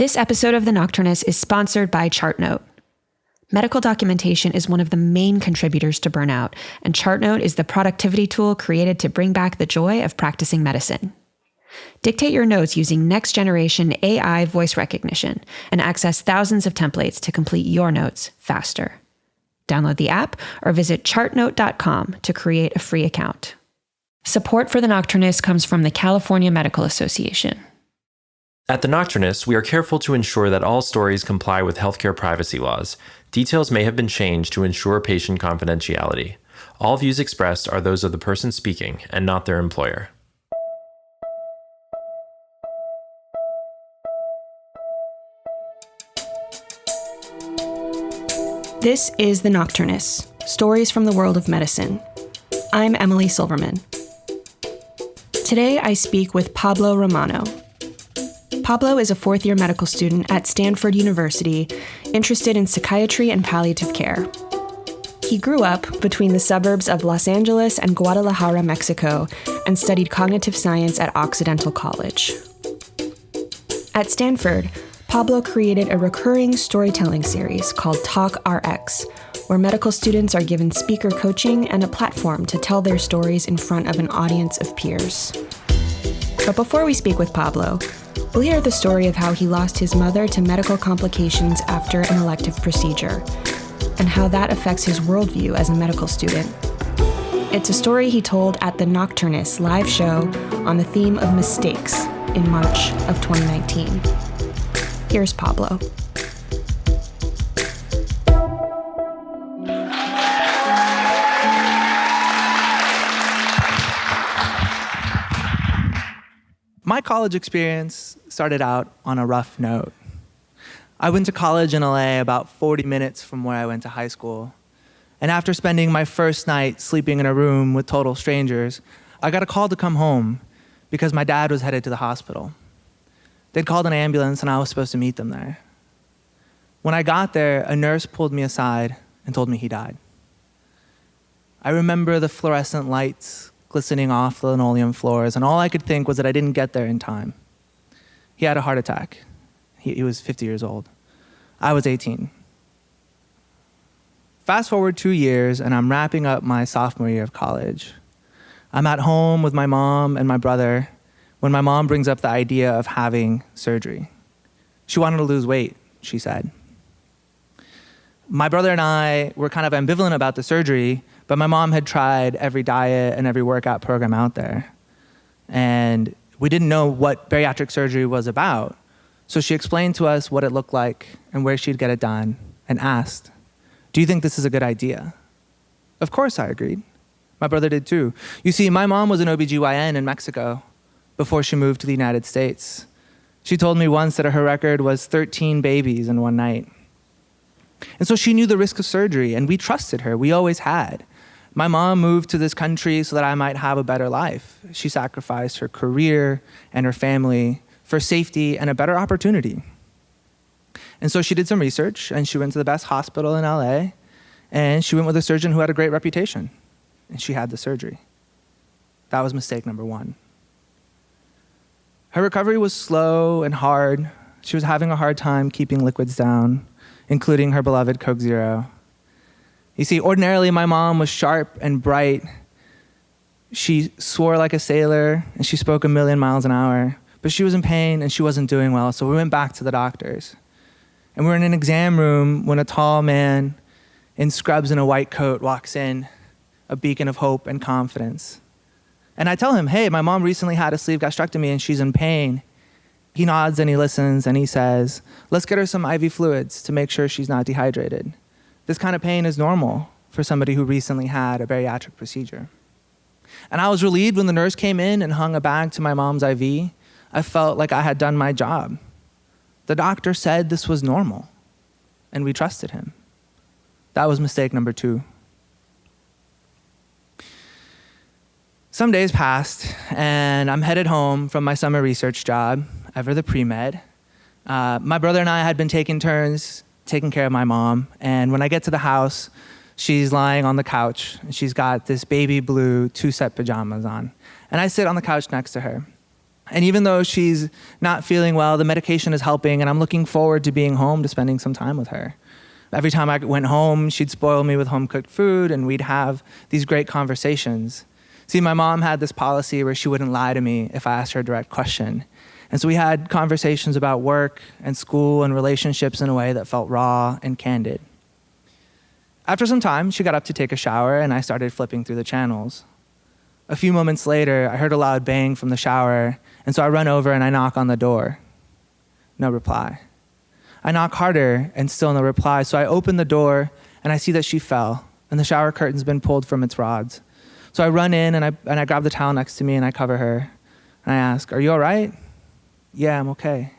This episode of The Nocturnists is sponsored by ChartNote. Medical documentation is one of the main contributors to burnout, and ChartNote is the productivity tool created to bring back the joy of practicing medicine. Dictate your notes using next-generation AI voice recognition and access thousands of templates to complete your notes faster. Download the app or visit chartnote.com to create a free account. Support for The Nocturnists comes from the California Medical Association. At The Nocturnists, we are careful to ensure that all stories comply with healthcare privacy laws. Details may have been changed to ensure patient confidentiality. All views expressed are those of the person speaking and not their employer. This is The Nocturnists, stories from the world of medicine. I'm Emily Silverman. Today I speak with Pablo Romano. Pablo is a fourth-year medical student at Stanford University, interested in psychiatry and palliative care. He grew up between the suburbs of Los Angeles and Guadalajara, Mexico, and studied cognitive science at Occidental College. At Stanford, Pablo created a recurring storytelling series called Talk RX, where medical students are given speaker coaching and a platform to tell their stories in front of an audience of peers. But before we speak with Pablo, we'll hear the story of how he lost his mother to medical complications after an elective procedure, and how that affects his worldview as a medical student. It's a story he told at the Nocturnists live show on the theme of mistakes in March of 2019. Here's Pablo. My college experience started out on a rough note. I went to college in LA about 40 minutes from where I went to high school. And after spending my first night sleeping in a room with total strangers, I got a call to come home because my dad was headed to the hospital. They'd called an ambulance and I was supposed to meet them there. When I got there, a nurse pulled me aside and told me he died. I remember the fluorescent lights glistening off the linoleum floors, and all I could think was that I didn't get there in time. He had a heart attack. He was 50 years old. I was 18. Fast forward 2 years, and I'm wrapping up my sophomore year of college. I'm at home with my mom and my brother when my mom brings up the idea of having surgery. She wanted to lose weight, she said. My brother and I were kind of ambivalent about the surgery, but my mom had tried every diet and every workout program out there. And we didn't know what bariatric surgery was about. So she explained to us what it looked like and where she'd get it done, and asked, "Do you think this is a good idea?" Of course, I agreed. My brother did too. You see, my mom was an OBGYN in Mexico before she moved to the United States. She told me once that her record was 13 babies in one night. And so she knew the risk of surgery, and we trusted her. We always had. My mom moved to this country so that I might have a better life. She sacrificed her career and her family for safety and a better opportunity. And so she did some research, and she went to the best hospital in LA, and she went with a surgeon who had a great reputation, and she had the surgery. That was mistake number one. Her recovery was slow and hard. She was having a hard time keeping liquids down, including her beloved Coke Zero. You see, ordinarily my mom was sharp and bright. She swore like a sailor, and she spoke 1,000,000 miles an hour. But she was in pain, and she wasn't doing well, so we went back to the doctors. And we're in an exam room when a tall man in scrubs and a white coat walks in, a beacon of hope and confidence. And I tell him, "Hey, my mom recently had a sleeve gastrectomy and she's in pain." He nods and he listens and he says, "Let's get her some IV fluids to make sure she's not dehydrated. This kind of pain is normal for somebody who recently had a bariatric procedure." And I was relieved when the nurse came in and hung a bag to my mom's IV. I felt like I had done my job. The doctor said this was normal, and we trusted him. That was mistake number two. Some days passed, and I'm headed home from my summer research job, ever the pre-med. My brother and I had been taking turns taking care of my mom, and when I get to the house, she's lying on the couch, and she's got this baby blue two-set pajamas on. And I sit on the couch next to her, And even though she's not feeling well, the medication is helping, and I'm looking forward to being home to spending some time with her. Every time I went home, she'd spoil me with home-cooked food, and we'd have these great conversations. See, my mom had this policy where she wouldn't lie to me if I asked her a direct question. And so we had conversations about work and school and relationships in a way that felt raw and candid. After some time, she got up to take a shower, and I started flipping through the channels. A few moments later, I heard a loud bang from the shower, and so I run over and I knock on the door. No reply. I knock harder, and still no reply, so I open the door, and I see that she fell, and the shower curtain's been pulled from its rods. So I run in, and I grab the towel next to me, and I cover her. And I ask, "Are you all right?" "Yeah, I'm okay."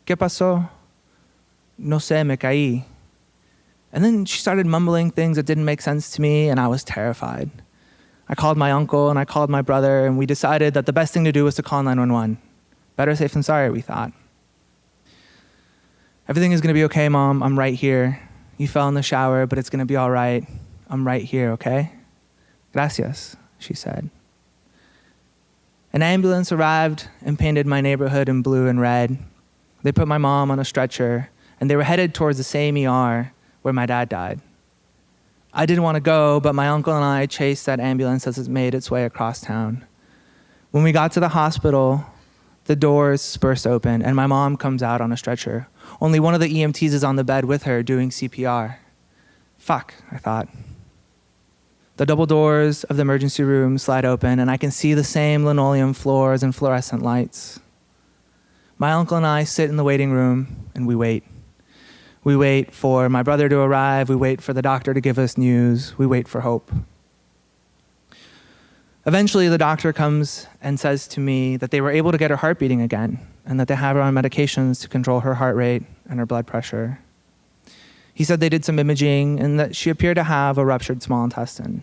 "¿Qué pasó?" "No sé, me caí." And then she started mumbling things that didn't make sense to me, and I was terrified. I called my uncle and I called my brother, and we decided that the best thing to do was to call 911. Better safe than sorry, we thought. "Everything is going to be okay, Mom. I'm right here. You fell in the shower, but it's going to be all right. I'm right here, okay?" "Gracias," she said. An ambulance arrived and painted my neighborhood in blue and red. They put my mom on a stretcher, and they were headed towards the same ER where my dad died. I didn't want to go, but my uncle and I chased that ambulance as it made its way across town. When we got to the hospital, the doors burst open, and my mom comes out on a stretcher. Only one of the EMTs is on the bed with her doing CPR. Fuck, I thought. The double doors of the emergency room slide open, and I can see the same linoleum floors and fluorescent lights. My uncle and I sit in the waiting room, and we wait. We wait for my brother to arrive. We wait for the doctor to give us news. We wait for hope. Eventually, the doctor comes and says to me that they were able to get her heart beating again, and that they have her on medications to control her heart rate and her blood pressure. He said they did some imaging and that she appeared to have a ruptured small intestine.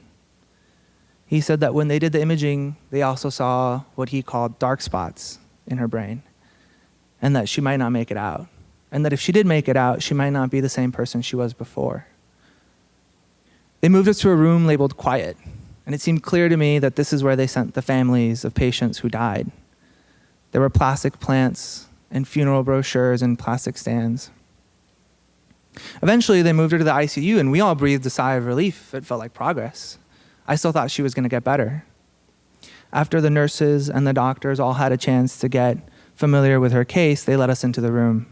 He said that when they did the imaging, they also saw what he called dark spots in her brain, and that she might not make it out. And that if she did make it out, she might not be the same person she was before. They moved us to a room labeled quiet, and it seemed clear to me that this is where they sent the families of patients who died. There were plastic plants and funeral brochures and plastic stands. Eventually, they moved her to the ICU, and we all breathed a sigh of relief. It felt like progress. I still thought she was going to get better. After the nurses and the doctors all had a chance to get familiar with her case, they let us into the room.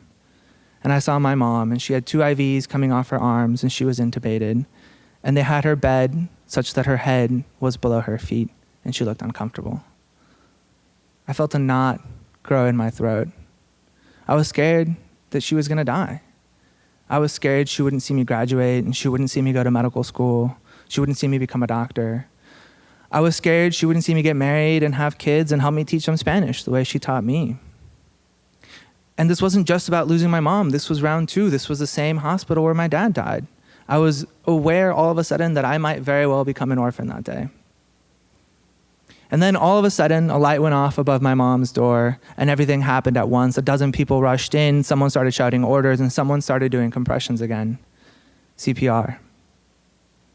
And I saw my mom, and she had 2 IVs coming off her arms, and she was intubated. And they had her bed such that her head was below her feet, and she looked uncomfortable. I felt a knot grow in my throat. I was scared that she was going to die. I was scared she wouldn't see me graduate, and she wouldn't see me go to medical school. She wouldn't see me become a doctor. I was scared she wouldn't see me get married and have kids and help me teach them Spanish the way she taught me. And this wasn't just about losing my mom. This was round 2. This was the same hospital where my dad died. I was aware all of a sudden that I might very well become an orphan that day. And then all of a sudden, a light went off above my mom's door, and everything happened at once. 12 people rushed in, someone started shouting orders, and someone started doing compressions again. CPR.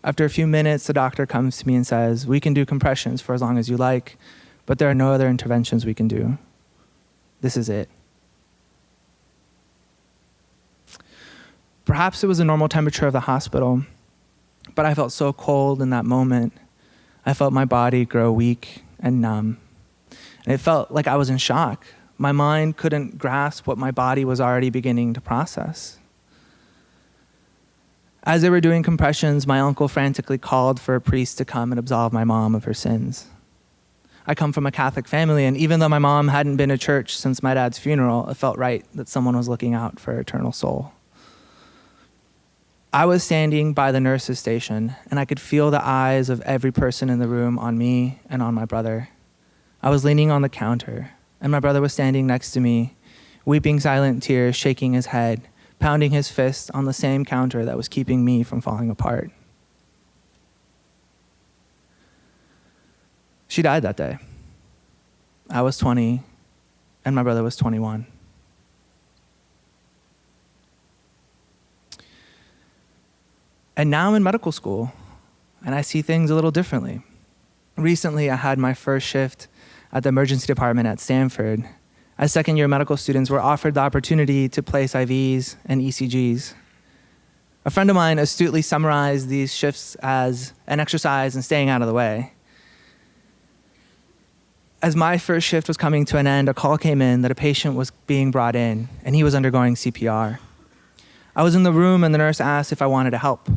After a few minutes, the doctor comes to me and says, "We can do compressions for as long as you like, but there are no other interventions we can do. This is it." Perhaps it was the normal temperature of the hospital, but I felt so cold in that moment. I felt my body grow weak and numb. And it felt like I was in shock. My mind couldn't grasp what my body was already beginning to process. As they were doing compressions, my uncle frantically called for a priest to come and absolve my mom of her sins. I come from a Catholic family, and even though my mom hadn't been to church since my dad's funeral, it felt right that someone was looking out for her eternal soul. I was standing by the nurse's station, and I could feel the eyes of every person in the room on me and on my brother. I was leaning on the counter, and my brother was standing next to me, weeping silent tears, shaking his head, pounding his fist on the same counter that was keeping me from falling apart. She died that day. I was 20, and my brother was 21. And now I'm in medical school, and I see things a little differently. Recently, I had my first shift at the emergency department at Stanford, as second-year medical students, we're offered the opportunity to place IVs and ECGs. A friend of mine astutely summarized these shifts as an exercise in staying out of the way. As my first shift was coming to an end, a call came in that a patient was being brought in, and he was undergoing CPR. I was in the room, and the nurse asked if I wanted to help.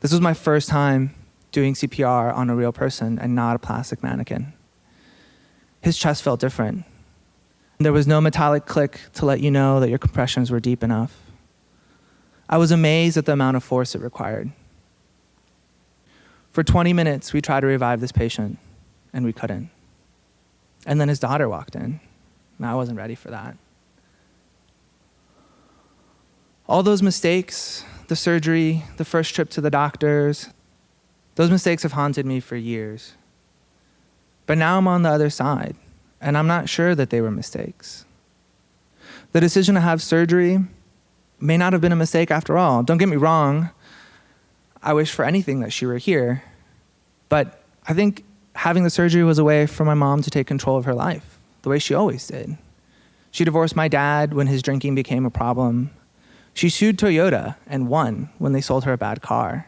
This was my first time doing CPR on a real person and not a plastic mannequin. His chest felt different. There was no metallic click to let you know that your compressions were deep enough. I was amazed at the amount of force it required. For 20 minutes, we tried to revive this patient, and we couldn't. And then his daughter walked in, and I wasn't ready for that. All those mistakes, the surgery, the first trip to the doctors, those mistakes have haunted me for years. But now I'm on the other side, and I'm not sure that they were mistakes. The decision to have surgery may not have been a mistake after all. Don't get me wrong. I wish for anything that she were here. But I think having the surgery was a way for my mom to take control of her life, the way she always did. She divorced my dad when his drinking became a problem. She sued Toyota and won when they sold her a bad car.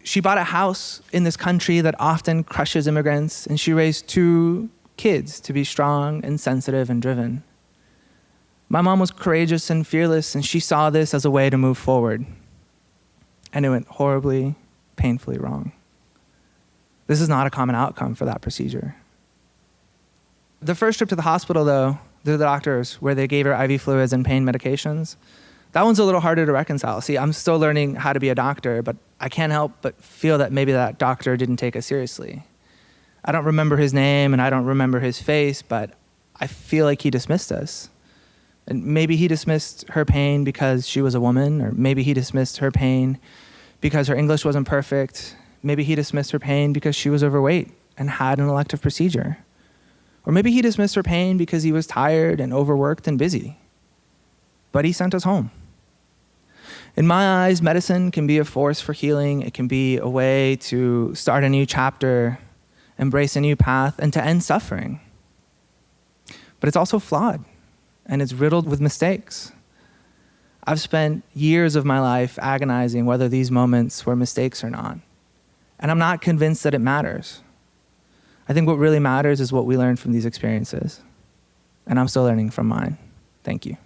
She bought a house in this country that often crushes immigrants, and she raised 2 kids to be strong and sensitive and driven. My mom was courageous and fearless, and she saw this as a way to move forward. And it went horribly, painfully wrong. This is not a common outcome for that procedure. The first trip to the hospital, though, to the doctors, where they gave her IV fluids and pain medications, that one's a little harder to reconcile. See, I'm still learning how to be a doctor, but I can't help but feel that maybe that doctor didn't take us seriously. I don't remember his name and I don't remember his face, but I feel like he dismissed us. And maybe he dismissed her pain because she was a woman, or maybe he dismissed her pain because her English wasn't perfect. Maybe he dismissed her pain because she was overweight and had an elective procedure. Or maybe he dismissed her pain because he was tired and overworked and busy. But he sent us home. In my eyes, medicine can be a force for healing. It can be a way to start a new chapter, embrace a new path, and to end suffering. But it's also flawed, and it's riddled with mistakes. I've spent years of my life agonizing whether these moments were mistakes or not. And I'm not convinced that it matters. I think what really matters is what we learn from these experiences. And I'm still learning from mine. Thank you.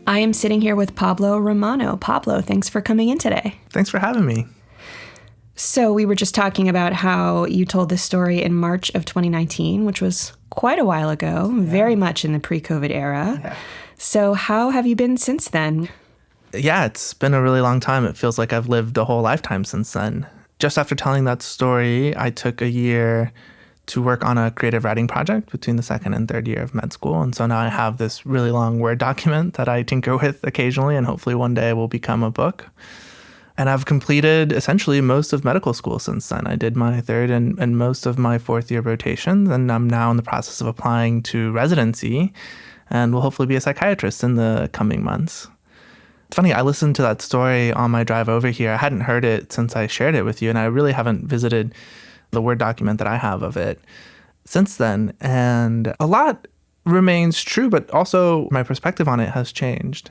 I am sitting here with Pablo Romano. Pablo, thanks for coming in today. Thanks for having me. So we were just talking about how you told this story in March of 2019, which was quite a while ago, very much in the pre-COVID era. Yeah. So how have you been since then? Yeah, it's been a really long time. It feels like I've lived a whole lifetime since then. Just after telling that story, I took a year to work on a creative writing project between the second and third year of med school. And so now I have this really long Word document that I tinker with occasionally, and hopefully one day will become a book. And I've completed essentially most of medical school since then. I did my third and most of my fourth year rotations, and I'm now in the process of applying to residency and will hopefully be a psychiatrist in the coming months. It's funny, I listened to that story on my drive over here. I hadn't heard it since I shared it with you, and I really haven't visited the Word document that I have of it since then. And a lot remains true, but also my perspective on it has changed.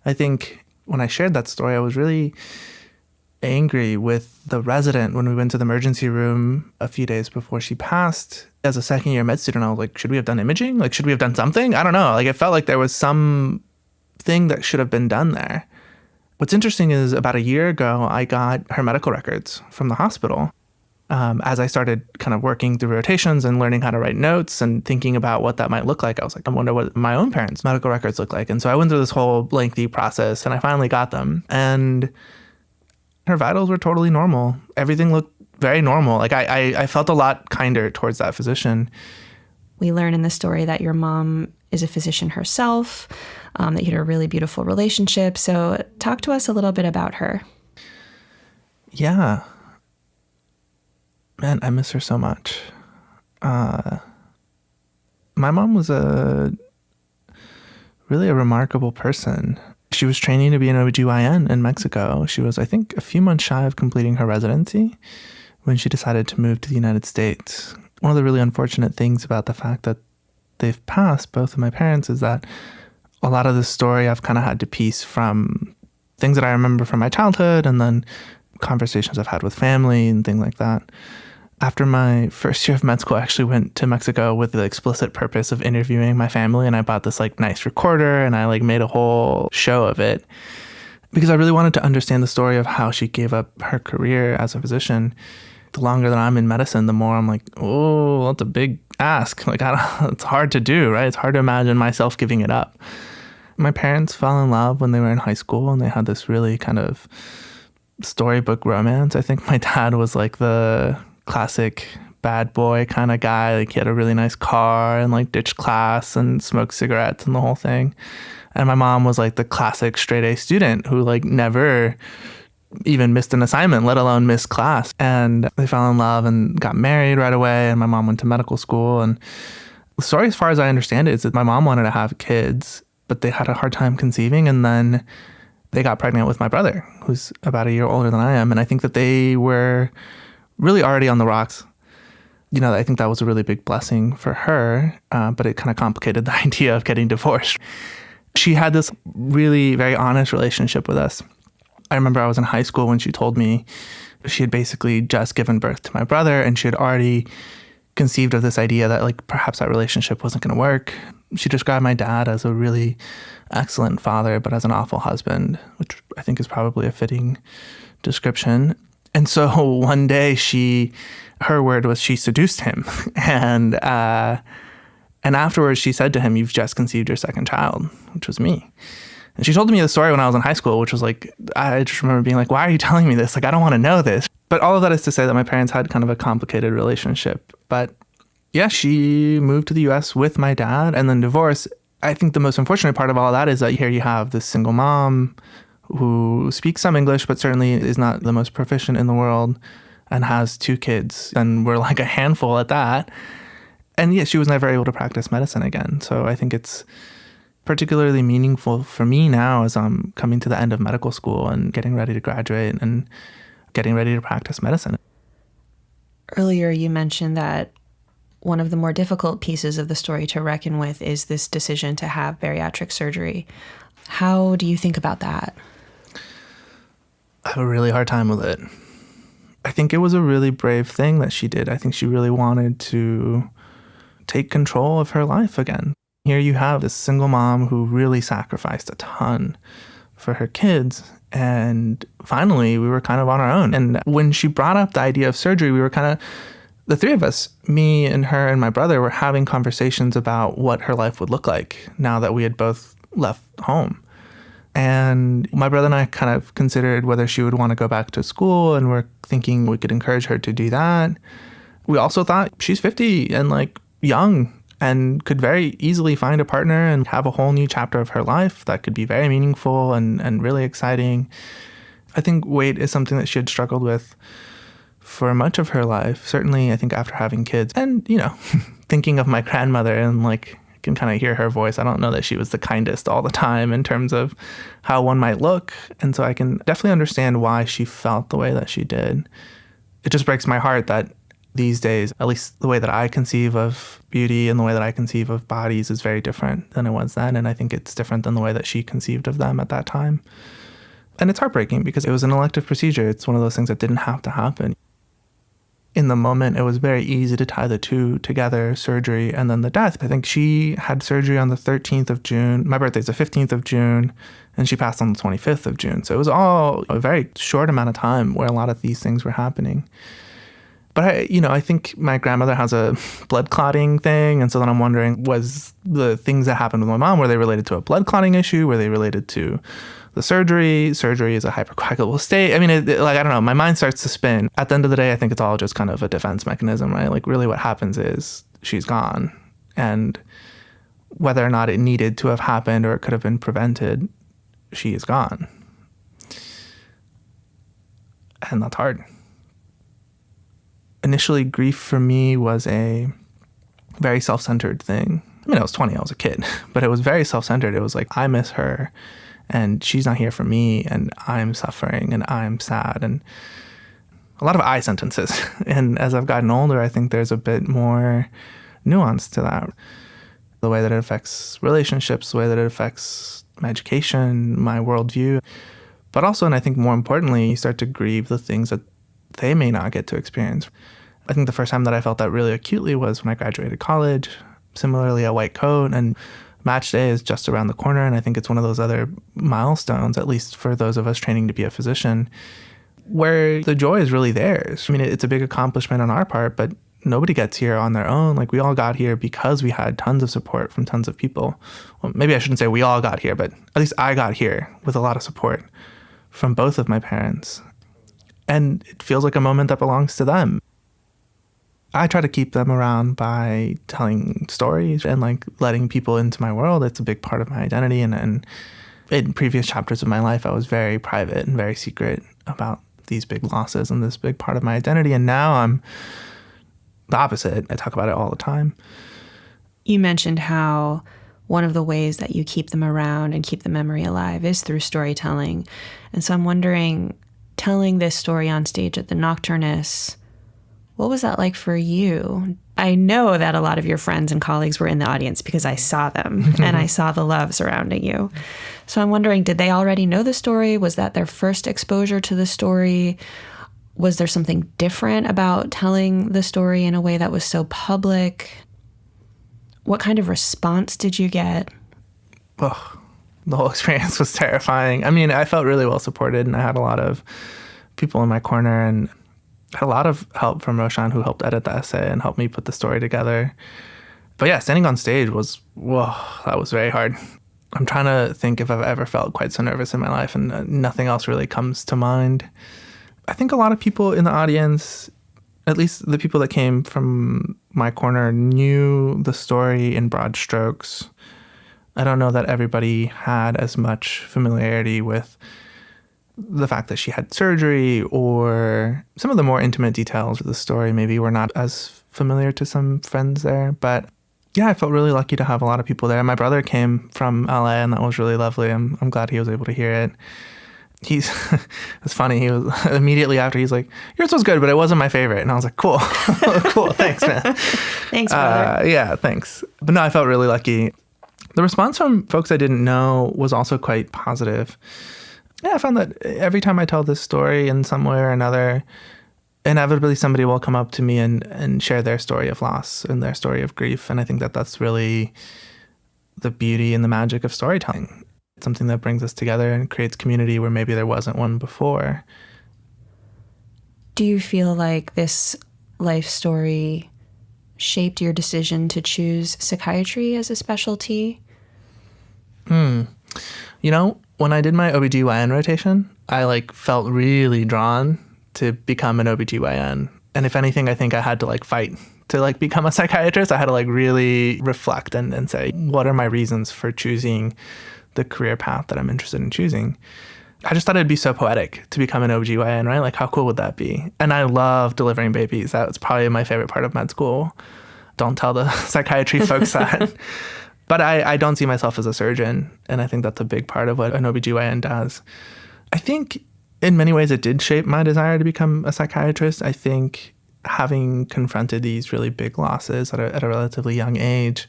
I think when I shared that story, I was really angry with the resident when we went to the emergency room a few days before she passed. As a second year med student, I was like, should we have done imaging? Like, should we have done something? I don't know. Like, it felt like there was some thing that should have been done there. What's interesting is about a year ago, I got her medical records from the hospital. As I started kind of working through rotations and learning how to write notes and thinking about what that might look like, I was like, I wonder what my own parents' medical records look like. And so I went through this whole lengthy process and I finally got them. And her vitals were totally normal. Everything looked very normal. Like I felt a lot kinder towards that physician. We learn in the story that your mom is a physician herself, that you had a really beautiful relationship. So talk to us a little bit about her. Yeah. Man, I miss her so much. My mom was really a remarkable person. She was training to be an OBGYN in Mexico. She was, I think, a few months shy of completing her residency when she decided to move to the United States. One of the really unfortunate things about the fact that they've passed, both of my parents, is that a lot of the story I've kind of had to piece from things that I remember from my childhood and then conversations I've had with family and things like that. After my first year of med school, I actually went to Mexico with the explicit purpose of interviewing my family, and I bought this nice recorder and I made a whole show of it because I really wanted to understand the story of how she gave up her career as a physician. The longer that I'm in medicine, the more I'm like, oh, that's a big ask. It's hard to do, right? It's hard to imagine myself giving it up. My parents fell in love when they were in high school, and they had this really kind of storybook romance. I think my dad was the classic bad boy kind of guy. He had a really nice car and ditched class and smoked cigarettes and the whole thing. And my mom was the classic straight A student who never even missed an assignment, let alone missed class. And they fell in love and got married right away. And my mom went to medical school. And the story, as far as I understand it, is that my mom wanted to have kids, but they had a hard time conceiving. And then they got pregnant with my brother, who's about a year older than I am. And I think that they were really already on the rocks. I think that was a really big blessing for her, but it kind of complicated the idea of getting divorced. She had this really very honest relationship with us. I remember I was in high school when she told me she had basically just given birth to my brother, and she had already conceived of this idea that perhaps that relationship wasn't going to work. She described my dad as a really excellent father, but as an awful husband, which I think is probably a fitting description. And so one day her word was she seduced him. And afterwards she said to him, "You've just conceived your second child," which was me. And she told me the story when I was in high school, which was I just remember being why are you telling me this? I don't want to know this. But all of that is to say that my parents had kind of a complicated relationship. But yeah, she moved to the US with my dad and then divorced. I think the most unfortunate part of all of that is that here you have this single mom who speaks some English, but certainly is not the most proficient in the world and has 2 kids. And we're a handful at that. And yeah, she was never able to practice medicine again. So I think it's particularly meaningful for me now as I'm coming to the end of medical school and getting ready to graduate and getting ready to practice medicine. Earlier, you mentioned that one of the more difficult pieces of the story to reckon with is this decision to have bariatric surgery. How do you think about that? I have a really hard time with it. I think it was a really brave thing that she did. I think she really wanted to take control of her life again. Here you have this single mom who really sacrificed a ton for her kids. And finally, we were kind of on our own. And when she brought up the idea of surgery, we were kind of, the 3 of us, me and her and my brother, were having conversations about what her life would look like now that we had both left home. And my brother and I kind of considered whether she would want to go back to school, and we're thinking we could encourage her to do that. We also thought she's 50 and young and could very easily find a partner and have a whole new chapter of her life that could be very meaningful and really exciting. I think weight is something that she had struggled with for much of her life. Certainly, I think after having kids and, thinking of my grandmother and can kind of hear her voice. I don't know that she was the kindest all the time in terms of how one might look. And so I can definitely understand why she felt the way that she did. It just breaks my heart that these days, at least the way that I conceive of beauty and the way that I conceive of bodies is very different than it was then. And I think it's different than the way that she conceived of them at that time. And it's heartbreaking because it was an elective procedure. It's one of those things that didn't have to happen. In the moment, it was very easy to tie the two together, surgery and then the death. I think she had surgery on the 13th of June. My birthday's the 15th of June, and she passed on the 25th of June. So it was all a very short amount of time where a lot of these things were happening. But I think my grandmother has a blood clotting thing. And so then I'm wondering, was the things that happened with my mom, were they related to a blood clotting issue? Were they related to the surgery? Surgery is a hypercoagulable state. I mean, I don't know. My mind starts to spin. At the end of the day, I think it's all just kind of a defense mechanism, right? Like really what happens is she's gone. And whether or not it needed to have happened or it could have been prevented, she is gone. And that's hard. Initially, grief for me was a very self-centered thing. I mean, I was 20, I was a kid, but it was very self-centered. It was like, I miss her and she's not here for me and I'm suffering and I'm sad, and a lot of I sentences. And as I've gotten older, I think there's a bit more nuance to that. The way that it affects relationships, the way that it affects my education, my worldview. But also, and I think more importantly, you start to grieve the things that they may not get to experience. I think the first time that I felt that really acutely was when I graduated college. Similarly, a white coat, and match day is just around the corner. And I think it's one of those other milestones, at least for those of us training to be a physician, where the joy is really theirs. I mean, it's a big accomplishment on our part, but nobody gets here on their own. Like, we all got here because we had tons of support from tons of people. Well, maybe I shouldn't say we all got here, but at least I got here with a lot of support from both of my parents. And it feels like a moment that belongs to them. I try to keep them around by telling stories and like letting people into my world. It's a big part of my identity. And in previous chapters of my life, I was very private and very secret about these big losses and this big part of my identity. And now I'm the opposite. I talk about it all the time. You mentioned how one of the ways that you keep them around and keep the memory alive is through storytelling. And so I'm wondering, telling this story on stage at the Nocturnists, what was that like for you? I know that a lot of your friends and colleagues were in the audience because I saw them and I saw the love surrounding you. So I'm wondering, did they already know the story? Was that their first exposure to the story? Was there something different about telling the story in a way that was so public? What kind of response did you get? Oh, the whole experience was terrifying. I mean, I felt really well supported, and I had a lot of people in my corner, and had a lot of help from Roshan, who helped edit the essay and helped me put the story together. But yeah, standing on stage was, whoa, that was very hard. I'm trying to think if I've ever felt quite so nervous in my life, and nothing else really comes to mind. I think a lot of people in the audience, at least the people that came from my corner, knew the story in broad strokes. I don't know that everybody had as much familiarity with the fact that she had surgery, or some of the more intimate details of the story maybe were not as familiar to some friends there. But yeah, I felt really lucky to have a lot of people there. My brother came from LA, and that was really lovely. I'm glad he was able to hear it. It's funny. He was immediately after, he's like, yours was good, but it wasn't my favorite. And I was like, cool, cool. Thanks, man. Thanks, brother. Yeah, thanks. But no, I felt really lucky. The response from folks I didn't know was also quite positive. Yeah, I found that every time I tell this story in some way or another, inevitably somebody will come up to me and share their story of loss and their story of grief. And I think that that's really the beauty and the magic of storytelling. It's something that brings us together and creates community where maybe there wasn't one before. Do you feel like this life story shaped your decision to choose psychiatry as a specialty? When I did my OBGYN rotation, I felt really drawn to become an OBGYN. And if anything, I think I had to fight to become a psychiatrist. I had to really reflect and say, what are my reasons for choosing the career path that I'm interested in choosing? I just thought it'd be so poetic to become an OBGYN, right? How cool would that be? And I love delivering babies. That's probably my favorite part of med school. Don't tell the psychiatry folks that. But I don't see myself as a surgeon, and I think that's a big part of what an OBGYN does. I think in many ways it did shape my desire to become a psychiatrist. I think having confronted these really big losses at a relatively young age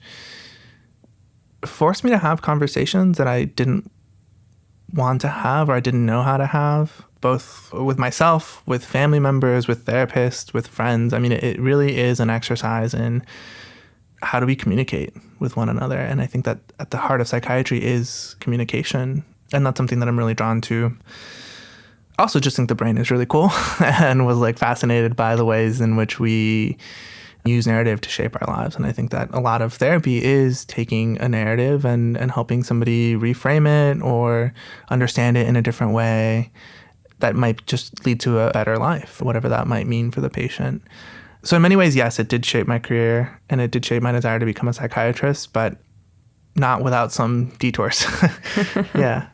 forced me to have conversations that I didn't want to have or I didn't know how to have, both with myself, with family members, with therapists, with friends. I mean, it really is an exercise in how do we communicate with one another? And I think that at the heart of psychiatry is communication. And that's something that I'm really drawn to. also just think the brain is really cool and was like fascinated by the ways in which we use narrative to shape our lives. And I think that a lot of therapy is taking a narrative and helping somebody reframe it or understand it in a different way that might just lead to a better life, whatever that might mean for the patient. So in many ways, yes, it did shape my career and it did shape my desire to become a psychiatrist, but not without some detours. Yeah.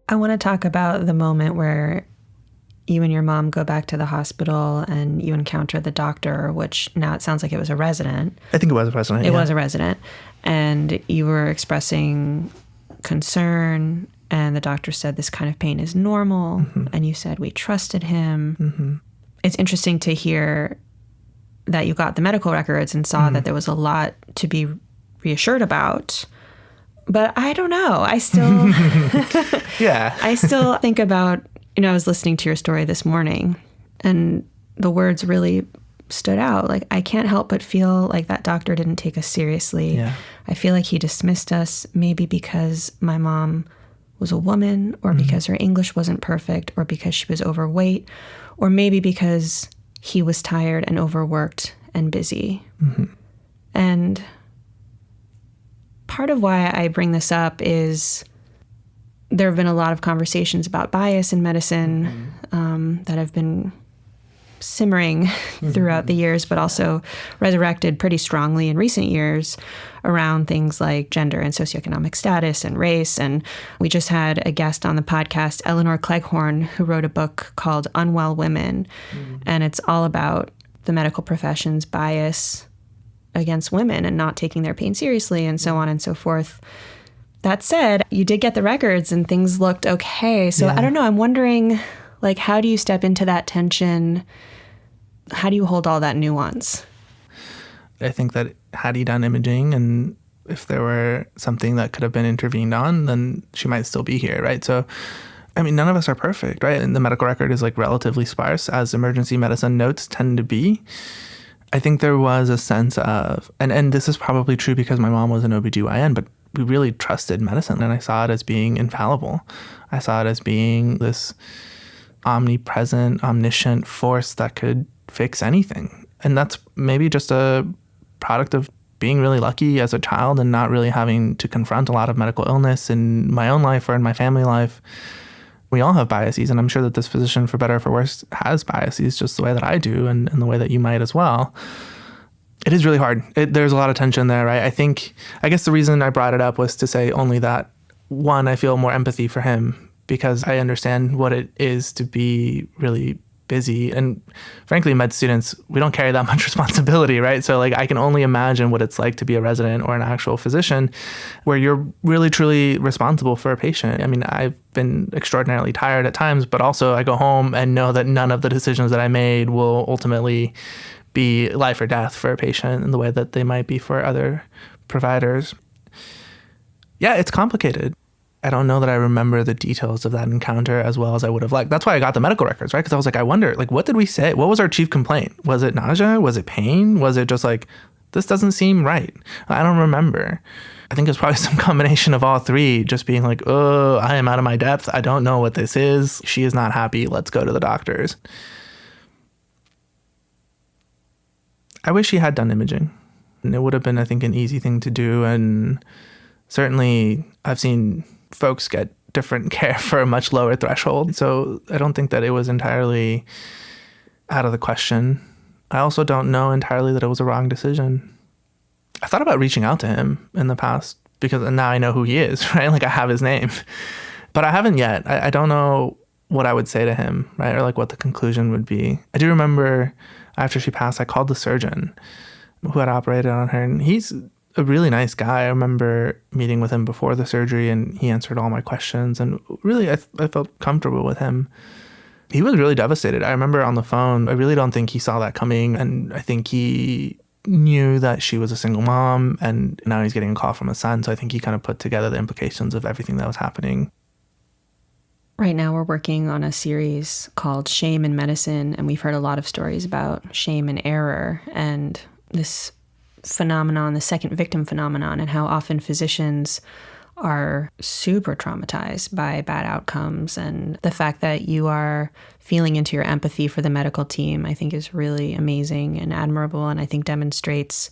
I want to talk about the moment where you and your mom go back to the hospital and you encounter the doctor, which now it sounds like it was a resident. I think it was a resident. It was a resident. And you were expressing concern, and the doctor said this kind of pain is normal. Mm-hmm. And you said we trusted him. Mm-hmm. It's interesting to hear that you got the medical records and saw that there was a lot to be reassured about. But I don't know. I still, yeah. I still think about, I was listening to your story this morning and the words really stood out. Like, I can't help but feel like that doctor didn't take us seriously. Yeah. I feel like he dismissed us, maybe because my mom was a woman, or because her English wasn't perfect, or because she was overweight, or maybe because he was tired and overworked and busy. Mm-hmm. And part of why I bring this up is there have been a lot of conversations about bias in medicine that have been simmering throughout the years, but also resurrected pretty strongly in recent years around things like gender and socioeconomic status and race. And we just had a guest on the podcast, Eleanor Cleghorn, who wrote a book called Unwell Women. And it's all about the medical profession's bias against women and not taking their pain seriously and so on and so forth. That said, you did get the records and things looked okay. So I don't know. I'm wondering, like, how do you step into that tension? How do you hold all that nuance? I think that had he done imaging and if there were something that could have been intervened on, then she might still be here, right? So, I mean, none of us are perfect, right? And the medical record is like relatively sparse, as emergency medicine notes tend to be. I think there was a sense of, and this is probably true because my mom was an OBGYN, but we really trusted medicine and I saw it as being infallible. I saw it as being this omnipresent, omniscient force that could fix anything. And that's maybe just a product of being really lucky as a child and not really having to confront a lot of medical illness in my own life or in my family life. We all have biases, and I'm sure that this physician, for better or for worse, has biases just the way that I do and the way that you might as well. It is really hard. There's a lot of tension there, right? I guess the reason I brought it up was to say only that, one, I feel more empathy for him because I understand what it is to be really busy. And frankly, med students, we don't carry that much responsibility, right? So like I can only imagine what it's like to be a resident or an actual physician where you're really truly responsible for a patient. I mean, I've been extraordinarily tired at times, but also I go home and know that none of the decisions that I made will ultimately be life or death for a patient in the way that they might be for other providers. Yeah, it's complicated. I don't know that I remember the details of that encounter as well as I would have liked. That's why I got the medical records, right? Because I was like, I wonder, like, what did we say? What was our chief complaint? Was it nausea? Was it pain? Was it just like, this doesn't seem right? I don't remember. I think it's probably some combination of all three, just being like, oh, I am out of my depth. I don't know what this is. She is not happy. Let's go to the doctors. I wish he had done imaging. And it would have been, I think, an easy thing to do. And certainly I've seen folks get different care for a much lower threshold. So I don't think that it was entirely out of the question. I also don't know entirely that it was a wrong decision. I thought about reaching out to him in the past because now I know who he is, right? Like I have his name, but I haven't yet. I don't know what I would say to him, right? Or like what the conclusion would be. I do remember after she passed, I called the surgeon who had operated on her, and he's a really nice guy. I remember meeting with him before the surgery, and he answered all my questions. And really, I felt comfortable with him. He was really devastated. I remember on the phone, I really don't think he saw that coming. And I think he knew that she was a single mom, and now he's getting a call from his son. So I think he kind of put together the implications of everything that was happening. Right now we're working on a series called Shame in Medicine, and we've heard a lot of stories about shame and error and this phenomenon, the second victim phenomenon, and how often physicians are super traumatized by bad outcomes. And the fact that you are feeling into your empathy for the medical team, I think is really amazing and admirable, and I think demonstrates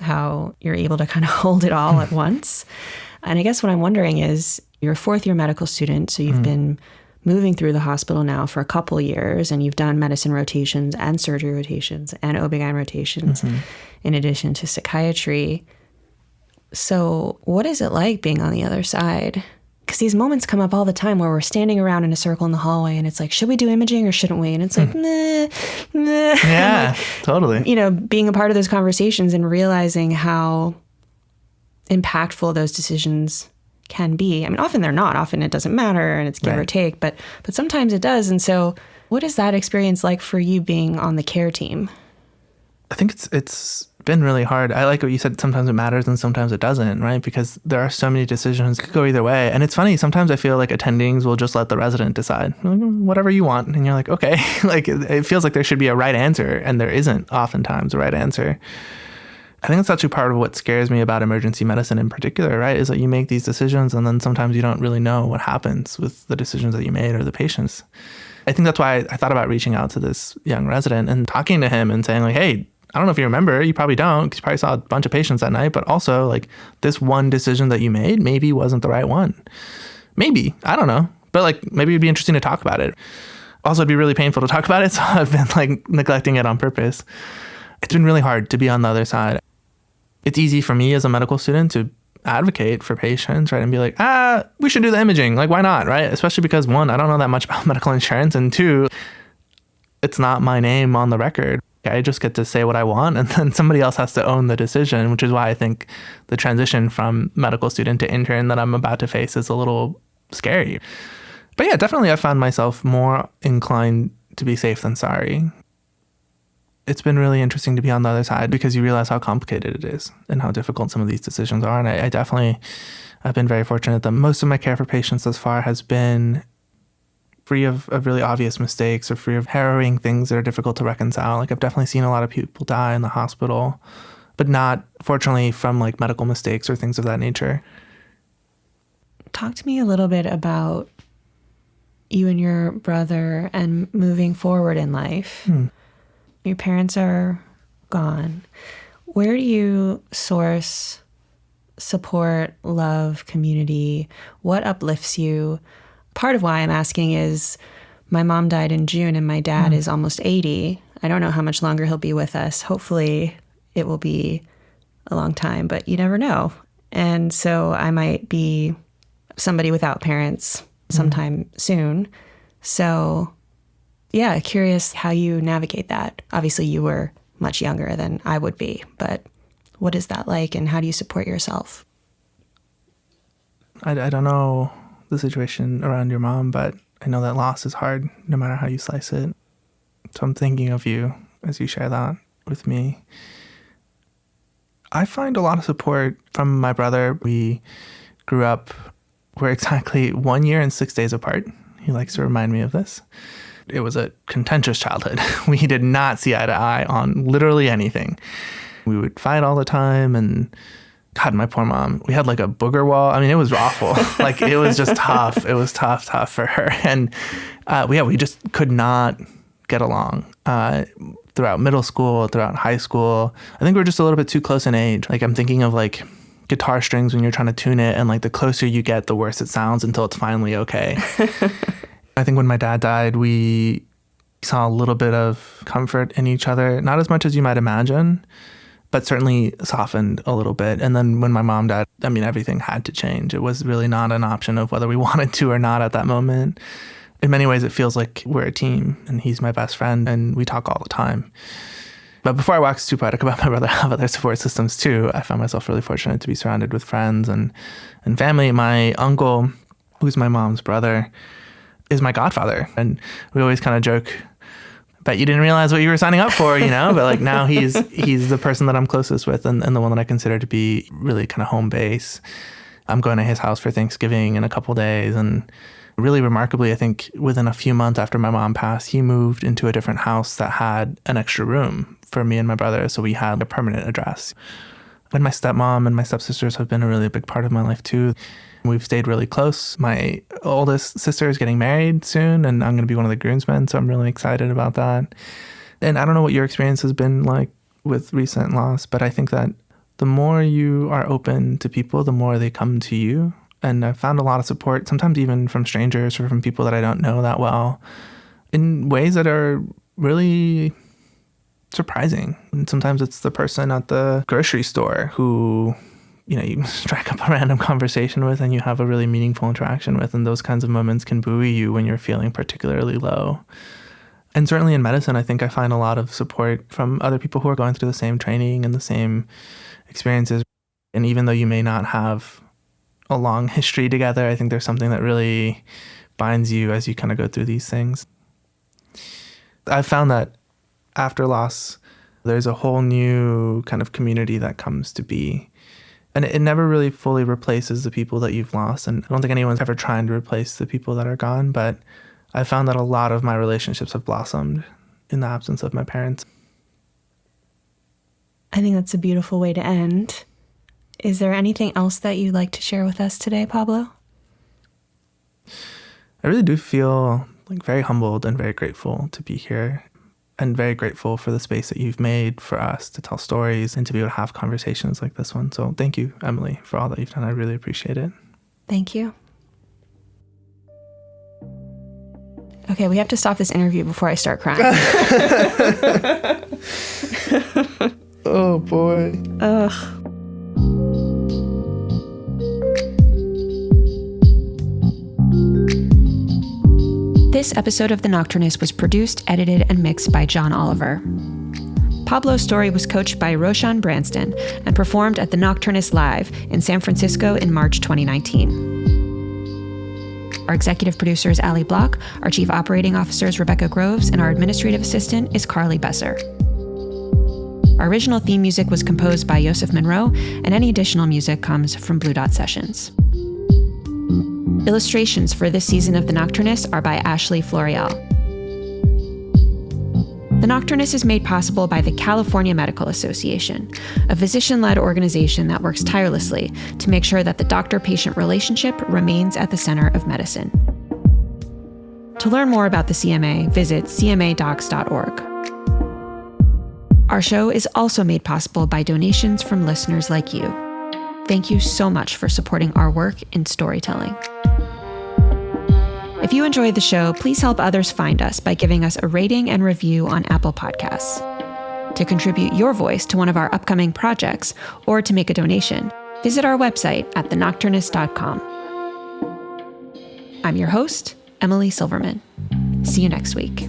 how you're able to kind of hold it all at once. And I guess what I'm wondering is, you're a fourth-year medical student, so you've been moving through the hospital now for a couple years, and you've done medicine rotations and surgery rotations and OB-GYN rotations in addition to psychiatry. So what is it like being on the other side? Because these moments come up all the time where we're standing around in a circle in the hallway, and it's like, should we do imaging or shouldn't we? And it's like, nah. Yeah, totally. You know, being a part of those conversations and realizing how impactful those decisions can be. I mean, often they're not. Often it doesn't matter and it's give or take, but sometimes it does. And so what is that experience like for you being on the care team? I think it's been really hard. I like what you said, sometimes it matters and sometimes it doesn't, right? Because there are so many decisions that could go either way. And it's funny, sometimes I feel like attendings will just let the resident decide, whatever you want. And you're like, okay, like it feels like there should be a right answer, and there isn't oftentimes a right answer. I think that's actually part of what scares me about emergency medicine in particular, right? Is that you make these decisions and then sometimes you don't really know what happens with the decisions that you made or the patients. I think that's why I thought about reaching out to this young resident and talking to him and saying like, hey, I don't know if you remember, you probably don't, because you probably saw a bunch of patients that night, but also like this one decision that you made maybe wasn't the right one. Maybe, I don't know, but like maybe it'd be interesting to talk about it. Also, it'd be really painful to talk about it, so I've been like neglecting it on purpose. It's been really hard to be on the other side. It's easy for me as a medical student to advocate for patients, right? And be like, we should do the imaging. Like, why not, right? Especially because, one, I don't know that much about medical insurance. And two, it's not my name on the record. I just get to say what I want, and then somebody else has to own the decision, which is why I think the transition from medical student to intern that I'm about to face is a little scary. But yeah, definitely I found myself more inclined to be safe than sorry. It's been really interesting to be on the other side because you realize how complicated it is and how difficult some of these decisions are. And I've been very fortunate that most of my care for patients thus far has been free of really obvious mistakes or free of harrowing things that are difficult to reconcile. Like I've definitely seen a lot of people die in the hospital, but not fortunately from like medical mistakes or things of that nature. Talk to me a little bit about you and your brother and moving forward in life. Your parents are gone. Where do you source support, love, community? What uplifts you? Part of why I'm asking is my mom died in June and my dad is almost 80. I don't know how much longer he'll be with us. Hopefully it will be a long time, but you never know. And so I might be somebody without parents sometime soon. So yeah, curious how you navigate that. Obviously, you were much younger than I would be, but what is that like, and how do you support yourself? I don't know the situation around your mom, but I know that loss is hard no matter how you slice it. So I'm thinking of you as you share that with me. I find a lot of support from my brother. We grew up, we're exactly 1 year and 6 days apart. He likes to remind me of this. It was a contentious childhood. We did not see eye to eye on literally anything. We would fight all the time, and God, my poor mom, we had like a booger wall. I mean, it was awful. Like it was just tough. It was tough for her. And we just could not get along throughout middle school, throughout high school. I think we were just a little bit too close in age. Like I'm thinking of like guitar strings when you're trying to tune it, and like the closer you get, the worse it sounds until it's finally okay. I think when my dad died, we saw a little bit of comfort in each other, not as much as you might imagine, but certainly softened a little bit. And then when my mom died, I mean, everything had to change. It was really not an option of whether we wanted to or not at that moment. In many ways, it feels like we're a team, and he's my best friend, and we talk all the time. But before I wax too poetic about my brother, I have other support systems too. I found myself really fortunate to be surrounded with friends and family. My uncle, who's my mom's brother, is my godfather. And we always kind of joke, bet you didn't realize what you were signing up for, But like now he's the person that I'm closest with and the one that I consider to be really kind of home base. I'm going to his house for Thanksgiving in a couple days. And really remarkably, I think within a few months after my mom passed, he moved into a different house that had an extra room for me and my brother. So we had a permanent address. And my stepmom and my stepsisters have been a really big part of my life too. We've stayed really close. My oldest sister is getting married soon, and I'm going to be one of the groomsmen, so I'm really excited about that. And I don't know what your experience has been like with recent loss, but I think that the more you are open to people, the more they come to you. And I've found a lot of support, sometimes even from strangers or from people that I don't know that well, in ways that are really surprising. And sometimes it's the person at the grocery store who you strike up a random conversation with and you have a really meaningful interaction with. And those kinds of moments can buoy you when you're feeling particularly low. And certainly in medicine, I think I find a lot of support from other people who are going through the same training and the same experiences. And even though you may not have a long history together, I think there's something that really binds you as you kind of go through these things. I've found that after loss, there's a whole new kind of community that comes to be. And it never really fully replaces the people that you've lost. And I don't think anyone's ever trying to replace the people that are gone. But I found that a lot of my relationships have blossomed in the absence of my parents. I think that's a beautiful way to end. Is there anything else that you'd like to share with us today, Pablo? I really do feel like very humbled and very grateful to be here. And very grateful for the space that you've made for us to tell stories and to be able to have conversations like this one. So thank you, Emily, for all that you've done. I really appreciate it. Thank you. Okay, we have to stop this interview before I start crying. Oh, boy. Ugh. This episode of The Nocturnists was produced, edited, and mixed by John Oliver. Pablo's story was coached by Roshan Branston and performed at The Nocturnists Live in San Francisco in March 2019. Our executive producer is Ali Block, our chief operating officer is Rebecca Groves, and our administrative assistant is Carly Besser. Our original theme music was composed by Yosef Monroe, and any additional music comes from Blue Dot Sessions. Illustrations for this season of The Nocturnists are by Ashley Florial. The Nocturnists is made possible by the California Medical Association, a physician-led organization that works tirelessly to make sure that the doctor-patient relationship remains at the center of medicine. To learn more about the CMA, visit cmadocs.org. Our show is also made possible by donations from listeners like you. Thank you so much for supporting our work in storytelling. If you enjoyed the show, please help others find us by giving us a rating and review on Apple Podcasts. To contribute your voice to one of our upcoming projects or to make a donation, visit our website at thenocturnist.com. I'm your host, Emily Silverman. See you next week.